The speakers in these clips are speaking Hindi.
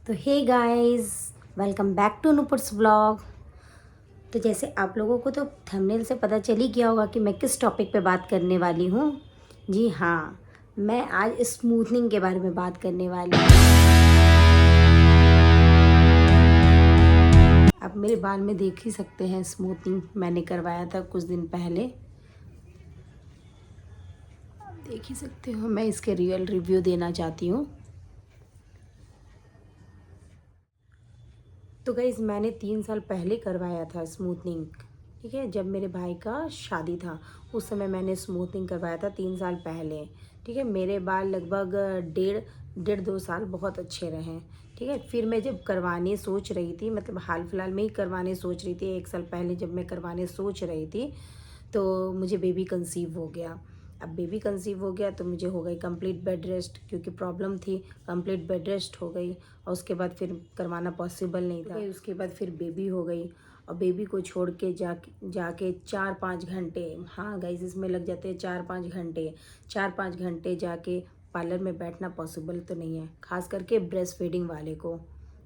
तो hey guys, welcome back to Nupur's vlog. तो जैसे आप लोगों को तो थंबनेल से पता चल ही गया होगा कि मैं किस टॉपिक पे बात करने वाली हूँ। जी हाँ, मैं आज स्मूथनिंग के बारे में बात करने वाली हूँ। आप मेरे बाल में देख ही सकते हैं, स्मूथनिंग मैंने करवाया था कुछ दिन पहले। देख ही सकते हो, मैं इसके रियल रिव्यू देना चाहती हूँ। तो गाइस, मैंने 3 साल पहले करवाया था स्मूथनिंग। ठीक है, जब मेरे भाई का शादी था उस समय मैंने स्मूथनिंग करवाया था 3 साल पहले। ठीक है, मेरे बाल लगभग डेढ़ डेढ़ 2 साल बहुत अच्छे रहे। ठीक है, फिर मैं जब करवाने सोच रही थी, मतलब हाल फिलहाल में ही करवाने सोच रही थी, 1 साल पहले जब मैं करवाने सोच रही थी तो मुझे बेबी कंसीव हो गया। अब बेबी कंसीव हो गया तो मुझे हो गई कंप्लीट बेड रेस्ट, क्योंकि प्रॉब्लम थी। कंप्लीट बेड रेस्ट हो गई और उसके बाद फिर करवाना पॉसिबल नहीं था। उसके बाद फिर बेबी हो गई और बेबी को छोड़ के जाके 4-5 घंटे, हाँ गाइस, इसमें लग जाते हैं 4-5 घंटे। 4-5 घंटे जाके पार्लर में बैठना पॉसिबल तो नहीं है, खास करके ब्रेस्ट फीडिंग वाले को।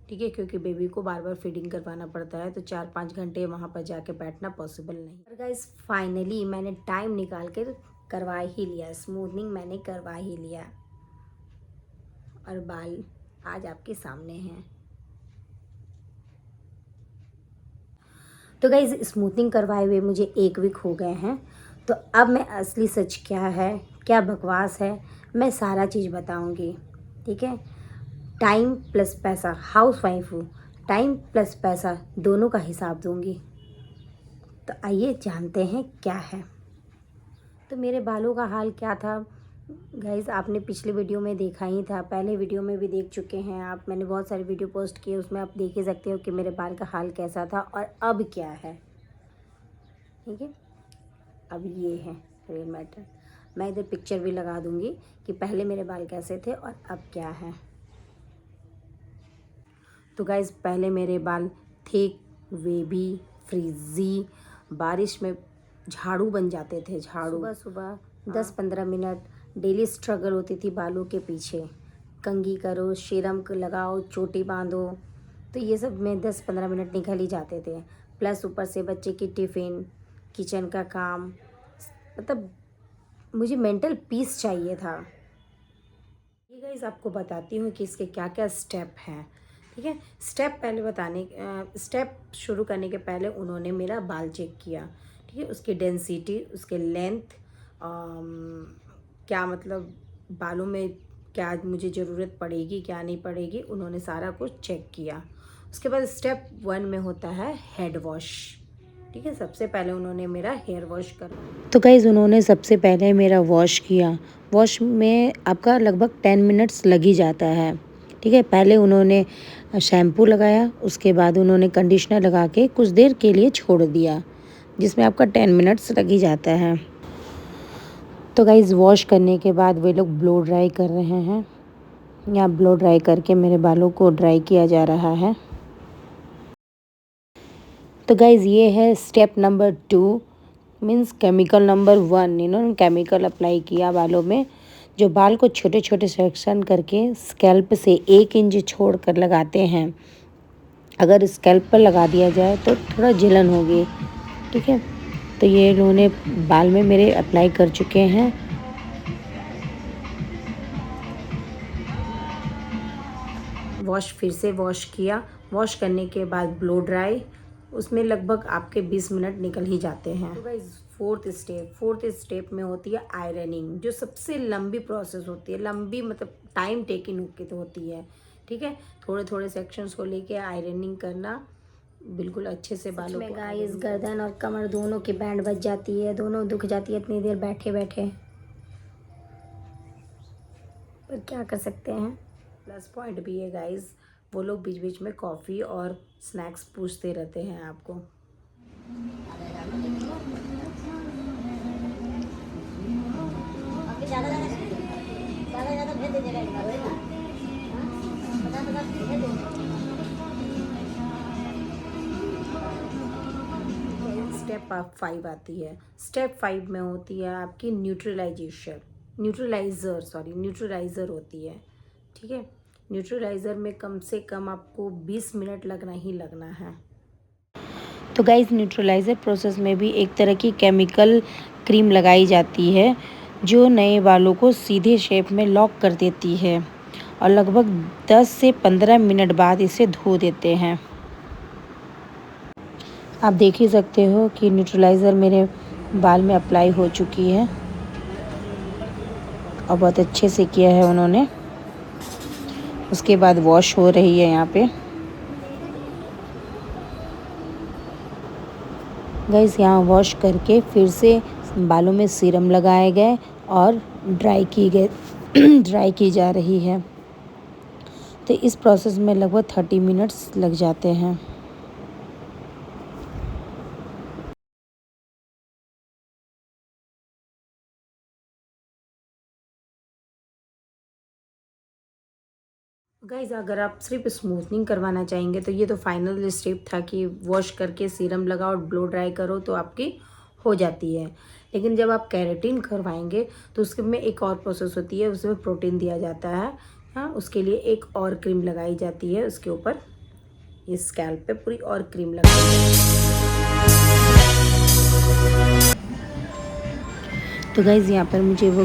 ठीक है, क्योंकि बेबी को बार बार फीडिंग करवाना पड़ता है, तो 4-5 घंटे वहाँ पर जाके बैठना पॉसिबल नहीं। और गाइस, फाइनली मैंने टाइम निकाल कर करवा ही लिया, स्मूथनिंग मैंने करवा ही लिया और बाल आज आपके सामने हैं। तो गाइस, स्मूथनिंग करवाए हुए मुझे 1 वीक हो गए हैं। तो अब मैं असली सच क्या है, क्या बकवास है, मैं सारा चीज़ बताऊंगी। ठीक है, टाइम प्लस पैसा, हाउस वाइफ हूँ, टाइम प्लस पैसा दोनों का हिसाब दूंगी। तो आइए जानते हैं क्या है। तो मेरे बालों का हाल क्या था गाइज़, आपने पिछले वीडियो में देखा ही था, पहले वीडियो में भी देख चुके हैं आप। मैंने बहुत सारे वीडियो पोस्ट किए, उसमें आप देख ही सकते हो कि मेरे बाल का हाल कैसा था और अब क्या है। ठीक है, अब ये है रियल मैटर। मैं इधर पिक्चर भी लगा दूंगी कि पहले मेरे बाल कैसे थे और अब क्या है। तो गाइज़, पहले मेरे बाल थिक, वेवी, फ्रीजी, बारिश में झाड़ू बन जाते थे। झाड़ू सुबह सुबह 10-15 मिनट डेली स्ट्रगल होती थी बालों के पीछे। कंघी करो, सीरम लगाओ, चोटी बांधो, तो ये सब में 10-15 मिनट निकल ही जाते थे। प्लस ऊपर से बच्चे की टिफ़िन, किचन का काम, मतलब मुझे मेंटल पीस चाहिए था। ये गाइस, आपको बताती हूँ कि इसके क्या क्या स्टेप हैं। ठीक है, स्टेप शुरू करने के पहले उन्होंने मेरा बाल चेक किया। ठीक है, उसकी डेंसिटी, उसके लेंथ, क्या मतलब बालों में क्या मुझे ज़रूरत पड़ेगी क्या नहीं पड़ेगी, उन्होंने सारा कुछ चेक किया। उसके बाद स्टेप 1 में होता है हेड वॉश। ठीक है, सबसे पहले उन्होंने मेरा हेयर वॉश कर, तो गाइज़ उन्होंने सबसे पहले मेरा वॉश किया। वॉश में आपका लगभग 10 मिनट्स लग ही जाता है। ठीक है, पहले उन्होंने शैम्पू लगाया, उसके बाद उन्होंने कंडीशनर लगा के कुछ देर के लिए छोड़ दिया, जिसमें आपका 10 मिनट्स लग ही जाता है। तो गाइज़, वॉश करने के बाद वे लोग ब्लो ड्राई कर रहे हैं। यहाँ ब्लो ड्राई करके मेरे बालों को ड्राई किया जा रहा है। तो गाइज़, ये है step number 2, means chemical number 1। इन्होंने केमिकल अप्लाई किया बालों में, जो बाल को छोटे छोटे सेक्शन करके स्कैल्प से 1 इंच छोड़ कर लगाते हैं। अगर स्कैल्प पर लगा दिया जाए तो थोड़ा जलन होगी। ठीक है, तो ये इन्होंने बाल में मेरे अप्लाई कर चुके हैं। वॉश फिर से वॉश किया, वॉश करने के बाद ब्लो ड्राई, उसमें लगभग आपके 20 मिनट निकल ही जाते हैं। तो गाइस, फोर्थ स्टेप में होती है आयरनिंग, जो सबसे लंबी प्रोसेस होती है, लंबी मतलब टाइम टेकिंग होती है। ठीक है, थोड़े थोड़े सेक्शंस को लेके आयरनिंग करना, बिल्कुल अच्छे से बालों को। गाइस, गर्दन और कमर दोनों की बैंड बज जाती है, दोनों दुख जाती है इतनी देर बैठे बैठे, पर क्या कर सकते हैं। प्लस पॉइंट भी है गाइस, वो लोग बीच बीच में कॉफ़ी और स्नैक्स पूछते रहते हैं आपको। स्टेप 5 आती है। स्टेप 5 में होती है आपकी न्यूट्रलाइज़र होती है। ठीक है, न्यूट्रलाइज़र में कम से कम आपको 20 मिनट लगना ही लगना है। तो गाइस, न्यूट्रलाइज़र प्रोसेस में भी एक तरह की केमिकल क्रीम लगाई जाती है जो नए बालों को सीधे शेप में लॉक कर देती है, और लगभग 10 से 15 मिनट बाद इसे धो देते हैं। आप देख ही सकते हो कि न्यूट्रलाइज़र मेरे बाल में अप्लाई हो चुकी है और बहुत अच्छे से किया है उन्होंने। उसके बाद वॉश हो रही है यहाँ पे। गाइस, यहाँ वॉश करके फिर से बालों में सीरम लगाए गए और ड्राई की जा रही है। तो इस प्रोसेस में लगभग 30 मिनट्स लग जाते हैं। गाइस, अगर आप सिर्फ स्मूथनिंग करवाना चाहेंगे तो ये तो फाइनल स्टेप था कि वॉश करके सीरम लगाओ और ब्लो ड्राई करो तो आपकी हो जाती है। लेकिन जब आप केराटिन करवाएंगे तो उसके में एक और प्रोसेस होती है, उसमें प्रोटीन दिया जाता है। हाँ, उसके लिए एक और क्रीम लगाई जाती है उसके ऊपर, इस स्कैल्प पे पूरी और क्रीम लगाई जाती है। तो गाइस, यहाँ पर मुझे वो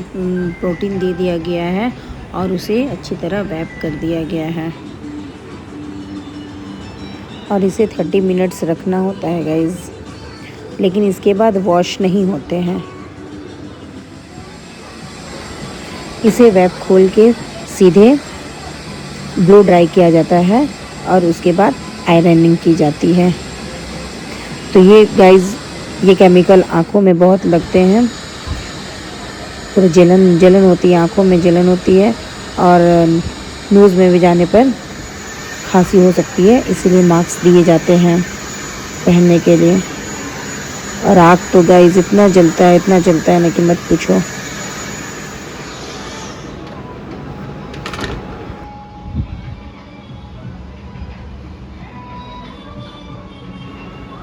प्रोटीन दे दिया गया है और उसे अच्छी तरह रैप कर दिया गया है और इसे 30 मिनट्स रखना होता है गाइस। लेकिन इसके बाद वॉश नहीं होते हैं। इसे रैप खोल के सीधे ब्लो ड्राई किया जाता है और उसके बाद आयरनिंग की जाती है। तो ये गाइस, ये केमिकल आँखों में बहुत लगते हैं। पूरा जलन होती है, आँखों में जलन होती है और नोज़ में भी जाने पर खांसी हो सकती है, इसीलिए मास्क दिए जाते हैं पहनने के लिए। और आँख तो गाइस इतना जलता है ना कि मत पूछो।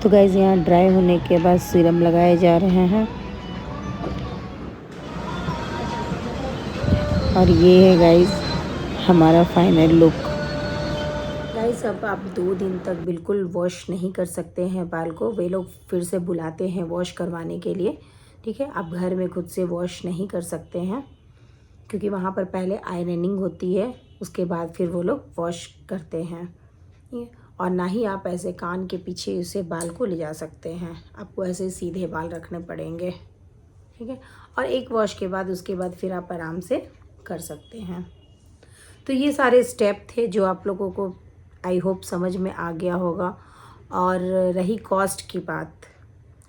तो गाइस, यहाँ ड्राई होने के बाद सीरम लगाए जा रहे हैं और ये है गाइस हमारा फाइनल लुक। गाइस, अब आप 2 दिन तक बिल्कुल वॉश नहीं कर सकते हैं बाल को। वे लोग फिर से बुलाते हैं वॉश करवाने के लिए, ठीक है। आप घर में खुद से वॉश नहीं कर सकते हैं क्योंकि वहाँ पर पहले आयरनिंग होती है, उसके बाद फिर वो लोग वॉश करते हैं। और ना ही आप ऐसे कान के पीछे उसे बाल को ले जा सकते हैं, आपको ऐसे सीधे बाल रखने पड़ेंगे, ठीक है। और एक वॉश के बाद उसके बाद फिर आप आराम से कर सकते हैं। तो ये सारे स्टेप थे जो आप लोगों को आई होप समझ में आ गया होगा। और रही कॉस्ट की बात,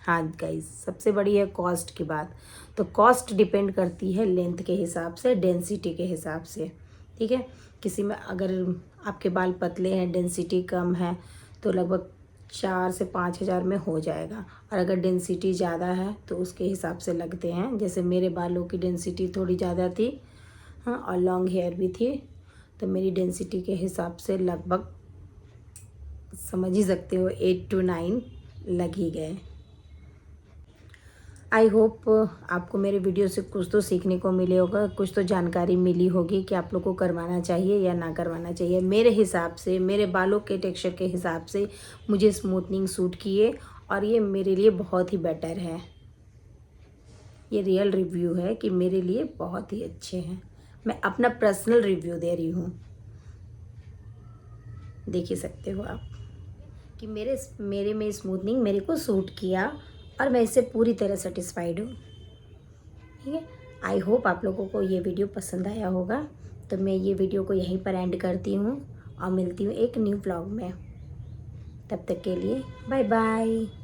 हाँ गाइस, सबसे बड़ी है कॉस्ट की बात। तो कॉस्ट डिपेंड करती है लेंथ के हिसाब से, डेंसिटी के हिसाब से, ठीक है। किसी में अगर आपके बाल पतले हैं, डेंसिटी कम है, तो लगभग 4 से 5 हज़ार में हो जाएगा। और अगर डेंसिटी ज़्यादा है तो उसके हिसाब से लगते हैं। जैसे मेरे बालों की डेंसिटी थोड़ी ज़्यादा थी, हाँ, और लॉन्ग हेयर भी थी, तो मेरी डेंसिटी के हिसाब से लगभग समझ ही सकते हो 8 to 9 लग ही गए। आई होप आपको मेरे वीडियो से कुछ तो सीखने को मिले होगा, कुछ तो जानकारी मिली होगी कि आप लोग को करवाना चाहिए या ना करवाना चाहिए। मेरे हिसाब से, मेरे बालों के टेक्सचर के हिसाब से मुझे स्मूथनिंग सूट किए और ये मेरे लिए बहुत ही बेटर है। ये रियल रिव्यू है कि मेरे लिए बहुत ही अच्छे हैं। मैं अपना पर्सनल रिव्यू दे रही हूँ, देख ही सकते हो आप कि मेरे में स्मूथनिंग मेरे को सूट किया और मैं इससे पूरी तरह सेटिस्फाइड हूँ, ठीक है। आई होप आप लोगों को ये वीडियो पसंद आया होगा। तो मैं ये वीडियो को यहीं पर एंड करती हूँ और मिलती हूँ एक न्यू व्लॉग में। तब तक के लिए बाय बाय।